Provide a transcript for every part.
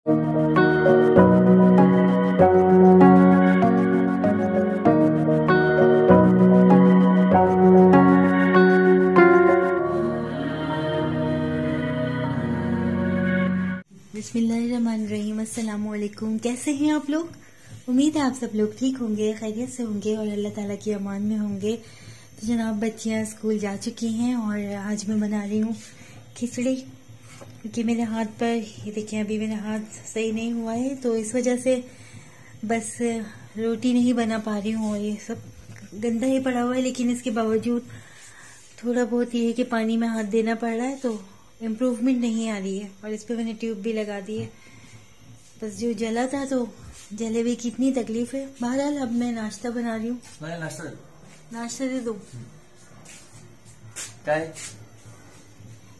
बिस्मिल्लाहिर्रहमानिर्रहीम। अस्सलाम वालेकुम। कैसे हैं आप लोग? उम्मीद है आप सब लोग ठीक होंगे, खैरियत से होंगे और अल्लाह ताला की अमान में होंगे। तो जनाब बच्चियां स्कूल जा चुकी हैं और आज मैं बना रही हूँ खिचड़ी, क्योंकि मेरे हाथ पर ये देखिए अभी मेरा हाथ सही नहीं हुआ है, तो इस वजह से बस रोटी नहीं बना पा रही हूँ। और ये सब गंदा ही पड़ा हुआ है, लेकिन इसके बावजूद थोड़ा बहुत ये है कि पानी में हाथ देना पड़ रहा है, तो इम्प्रूवमेंट नहीं आ रही है। और इस पे मैंने ट्यूब भी लगा दी है, बस जो जला था तो जले हुए की इतनी तकलीफ है। बहरहाल अब मैं नाश्ता बना रही हूँ। नाश्ता दे दो।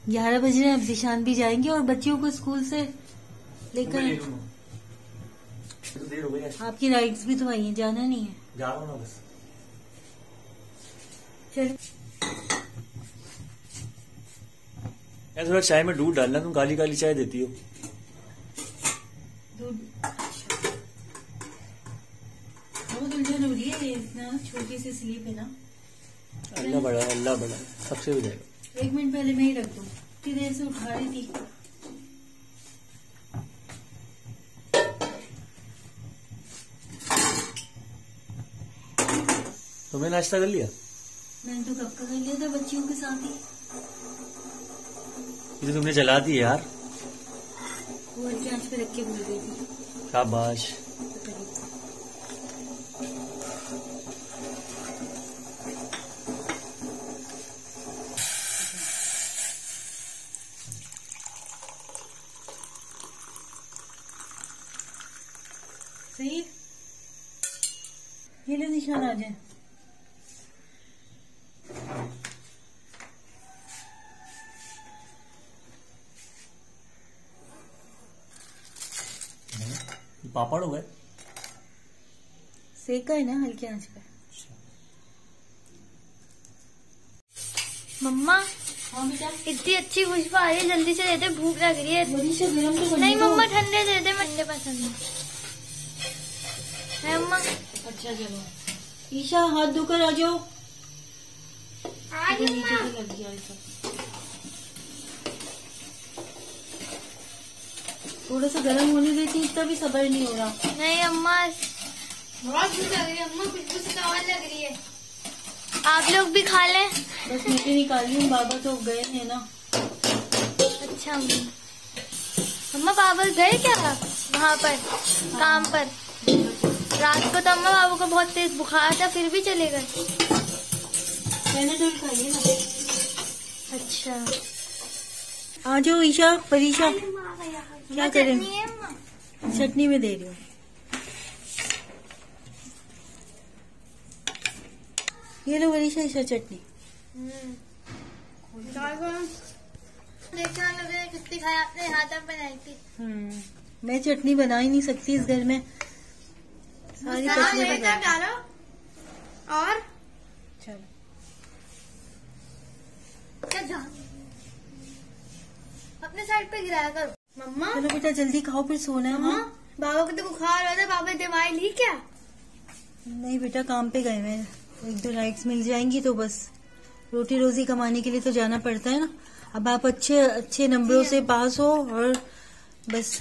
11 बज रहे हैं, अब दिशान भी जाएंगे और बच्चियों को स्कूल से लेकर। तो देर हो गई है। आपकी राइड्स भी तो आई हैं, जाना नहीं है? जा रहा हूँ ना बस। चलो यार थोड़ा चाय में दूध डालना, तुम काली काली चाय देती हो। दूध बहुत उलझन हो रही है, इतना छोटी सी स्लीप है ना। अल्लाह बड़ा है, अल्लाह बड़ा है, सबसे हो जाएगा। 1 मिनट पहले मैं ही रख दूँ, इतनी देर से उठा रही थी। तुमने नाश्ता कर लिया? मैंने तो कब का कर लिया था बच्चियों के साथ ही। ये तो तुमने जला दी यार। वो हल्की आंच पे रख के भूल गई थी। शाबाश। सही ये लो निशान आ जाए। पापड़ हो गए? सेका है ना हल्की आंच पे। मम्मा हाँ बेटा, इतनी अच्छी खुशबू आ रही है, जल्दी से दे दे, भूख लग रही है। बड़ी से गरम तो नहीं मम्मा ठंडे दे दे, ठंडे पसंद है मम्मा। अच्छा चलो ईशा हाथ धोकर आ जाओ। नीचे से लग गया थोड़ा सा गर्म होने देती, इतना भी सब्र नहीं हो रहा। नहीं अम्मा बहुत भूख लग रही है, अम्मा खुशबू से तो और लग रही है। आप लोग भी खा लें। बस मैं भी निकाल रही हूँ, बाबा तो गए हैं ना। अच्छा अम्मा बाबा गए क्या वहाँ पर काम पर? रात को तो अम्मा बाबू को बहुत तेज बुखार था, फिर भी चले गए। पैनाडोल खाइए ना। अच्छा आ जाओ ईशा परीशा। क्या करें? चटनी है अम्मा? चटनी में दे रही हूँ। ये लो परीशा ईशा चटनी। देखा कितनी खाई आपने, हाथ में बनाई थी। मैं चटनी बना ही नहीं सकती इस घर में, सारी पसली डालो और चलो अपने साइड पे गिराया करो। मम्मा चलो बेटा जल्दी खाओ, फिर सोना है। मम्मा बाबा को तो बुखार हो रहा था, बाबा दवाई ली क्या? नहीं बेटा काम पे गए मैं, 1-2 राइड्स मिल जाएंगी तो बस रोटी रोजी कमाने के लिए तो जाना पड़ता है ना। अब आप अच्छे अच्छे नंबरों से पास हो और बस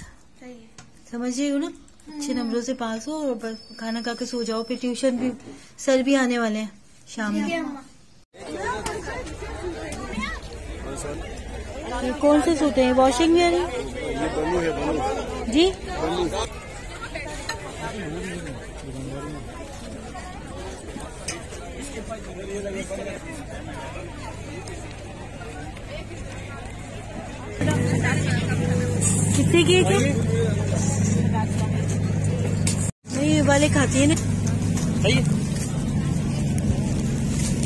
समझ रही हो ना, अच्छे नंबरों से पास हो और बस खाना खा के सो जाओ। फिर ट्यूशन भी सर भी आने वाले हैं शाम में। कौन से सोते हैं? वॉशिंग में है जी। कितने की है? नहीं ये वाले खाती है ना,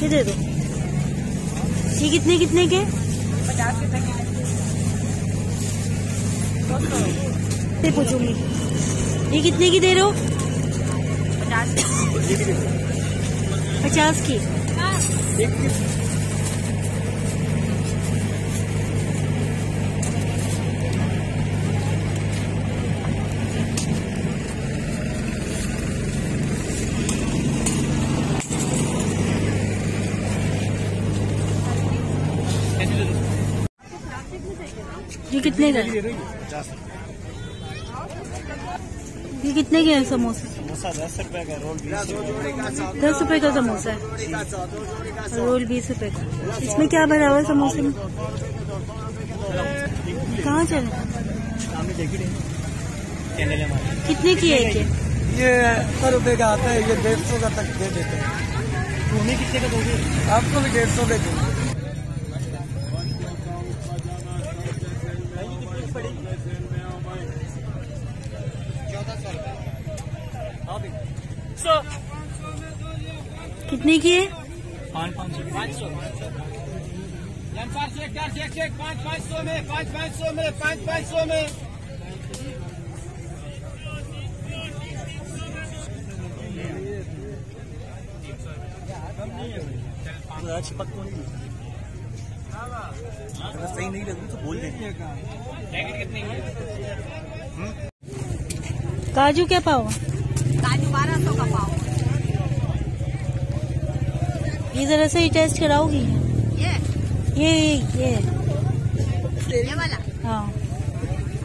ये दे दो। ये कितने कितने के? 50 के पैकेट से पूछूंगी। ये कितने की दे रहे हो? 50 की। ये कितने का है? ये कितने के हैं समोसे? समोसा 10 रुपए का, रोल 20 रुपए। 10 रुपए का समोसा है, रोल 20 रुपए का। इसमें क्या भरा हुआ है समोसे में? कहाँ चले? कितने की है ये 100 रुपए का आता है, ये 150 का तक दे देते हैं। तुम्हें कितने का दोगे? आपको भी 150 दे देंगे। कितने की है? 500 में 500 में। चिपक तो नहीं, अगर सही नहीं लगी तो बोल देंगे। काजू क्या पाव? काजू 1200 का पाव। ये जरा से ही टेस्ट कराओगी? ये वाला हाँ।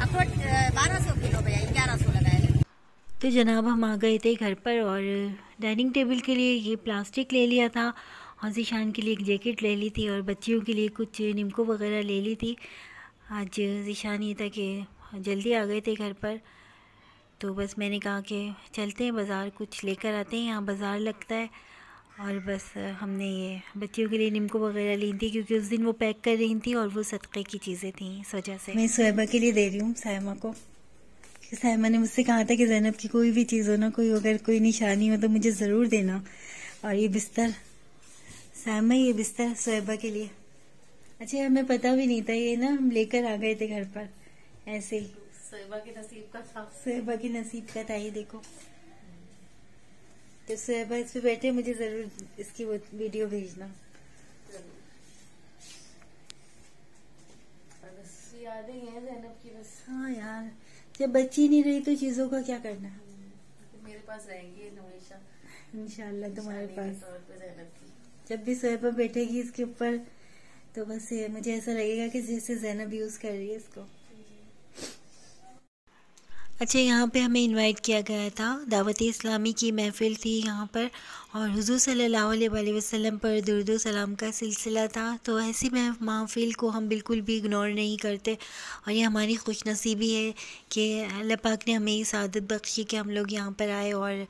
अखरोट 1200 किलो भैया, 1100 लगाए। तो जनाब हम आ गए थे घर पर और डाइनिंग टेबल के लिए ये प्लास्टिक ले लिया था और ज़ीशान के लिए एक जैकेट ले ली थी और बच्चियों के लिए कुछ निमको वगैरह ले ली थी। आज ज़ीशान ये था कि जल्दी आ गए थे घर पर, तो बस मैंने कहा कि चलते हैं बाज़ार, कुछ लेकर आते हैं, यहाँ बाज़ार लगता है। और बस हमने ये बच्चियों के लिए निमको वगैरह ली थी क्योंकि उस दिन वो पैक कर रही थी और वो सदक़े की चीज़ें थी, इस वजह से। मैं सुहैबा के लिए दे रही हूँ, सायमा को। सायमा ने मुझसे कहा था कि ज़ैनब की कोई भी चीज़ हो ना, कोई अगर कोई निशानी हो तो मुझे ज़रूर देना। और ये बिस्तर सायमा, ये बिस्तर सुहैबा के लिए। अच्छा हमें पता भी नहीं था, ये ना हम लेकर आ गए थे घर पर ऐसे ही। सुहैबा के नसीब का था। सुहैबा की नसीब का था, ये देखो। तो सुहैबा इस पे बैठे, मुझे जरूर इसकी वो वीडियो भेजना। यादें हैं ज़ैनब की बस। हाँ यार, जब बच्ची नहीं रही तो चीजों का क्या करना। मेरे पास रहेंगी हमेशा इंशाल्लाह तुम्हारे पास। ज़ैनब की जब भी सुहैबा बैठेगी इसके ऊपर तो बस मुझे ऐसा लगेगा कि जैसे ज़ैनब यूज कर रही है इसको। अच्छा, यहाँ पे हमें इनवाइट किया गया था, दावत-ए इस्लामी की महफ़िल थी यहाँ पर और हुज़ूर सल्लल्लाहु अलैहि वसल्लम पर दुरूद व सलाम का सिलसिला था। तो ऐसी महफ़िल को हम बिल्कुल भी इग्नोर नहीं करते और ये हमारी खुशनसीबी है कि अल्लाह पाक ने हमें इस आदत बख्शी कि हम लोग यहाँ पर आए और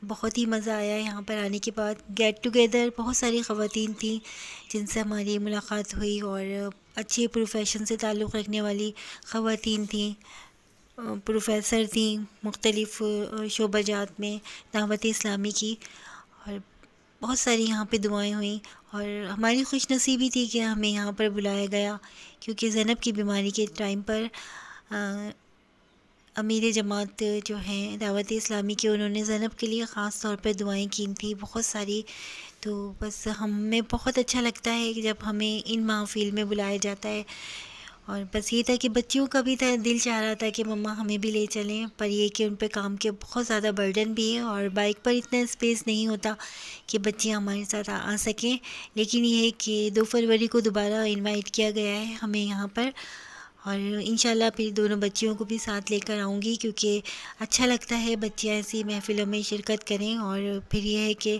बहुत ही मज़ा आया। यहाँ पर आने के बाद गेट टुगेदर बहुत सारी ख़वातीन थी जिनसे हमारी मुलाकात हुई और अच्छे प्रोफेशन से ताल्लुक़ रखने वाली ख़वातीन थी, प्रोफेसर थी मुख्तलिफ़ शोबाजात में दावत-ए इस्लामी की, और बहुत सारी यहाँ पे दुआएं हुई और हमारी खुशनसीबी थी कि हमें यहाँ पर बुलाया गया क्योंकि ज़ैनब की बीमारी के टाइम पर अमीर जमात जो हैं दावत-ए इस्लामी के, उन्होंने ज़ैनब के लिए ख़ास तौर पर दुआएं की थी बहुत सारी। तो बस हमें बहुत अच्छा लगता है कि जब हमें इन महफ़िल में बुलाया जाता है। और बस ये था कि बच्चियों का भी था, दिल चाह रहा था कि मम्मा हमें भी ले चलें, पर ये कि उन पे काम के बहुत ज़्यादा बर्डन भी है और बाइक पर इतना स्पेस नहीं होता कि बच्चियाँ हमारे साथ आ सकें। लेकिन ये है कि 2 फरवरी को दोबारा इनवाइट किया गया है हमें यहाँ पर और इंशाल्लाह फिर दोनों बच्चियों को भी साथ लेकर आऊँगी क्योंकि अच्छा लगता है बच्चियाँ ऐसी महफ़िलों में शिरकत करें और फिर ये है कि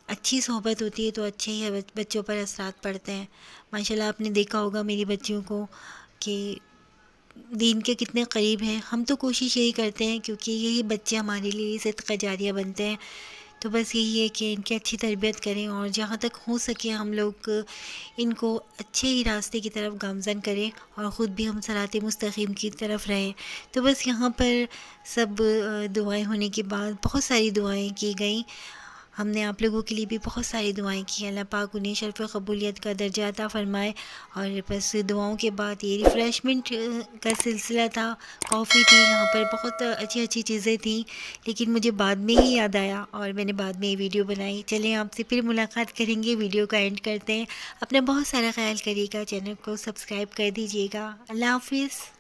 अच्छी सोहबत होती है तो अच्छे ही बच्चों पर असरात पड़ते हैं। माशाल्लाह आपने देखा होगा मेरी बच्चियों को कि दीन के कितने करीब हैं। हम तो कोशिश यही करते हैं क्योंकि यही बच्चे हमारे लिए सदका जारिया बनते हैं। तो बस यही है कि इनकी अच्छी तरबियत करें और जहाँ तक हो सके हम लोग इनको अच्छे ही रास्ते की तरफ गामज़न करें और ख़ुद भी हम सराते मुस्तकीम की तरफ रहें। तो बस यहाँ पर सब दुआएं होने के बाद बहुत सारी दुआएं की गई। हमने आप लोगों के लिए भी बहुत सारी दुआएं की, अल्लाह पाक उन्हें शर्फ़ क़बूलियत का दर्जा अता फ़रमाए। और बस दुआओं के बाद ये रिफ़्रेशमेंट का सिलसिला था, कॉफ़ी थी यहाँ पर, बहुत अच्छी अच्छी चीज़ें थी। लेकिन मुझे बाद में ही याद आया और मैंने बाद में ये वीडियो बनाई। चलें आपसे फिर मुलाकात करेंगे, वीडियो का एंड करते हैं। अपना बहुत सारा ख्याल करिएगा, चैनल को सब्सक्राइब कर दीजिएगा। अल्लाह हाफ़िज़।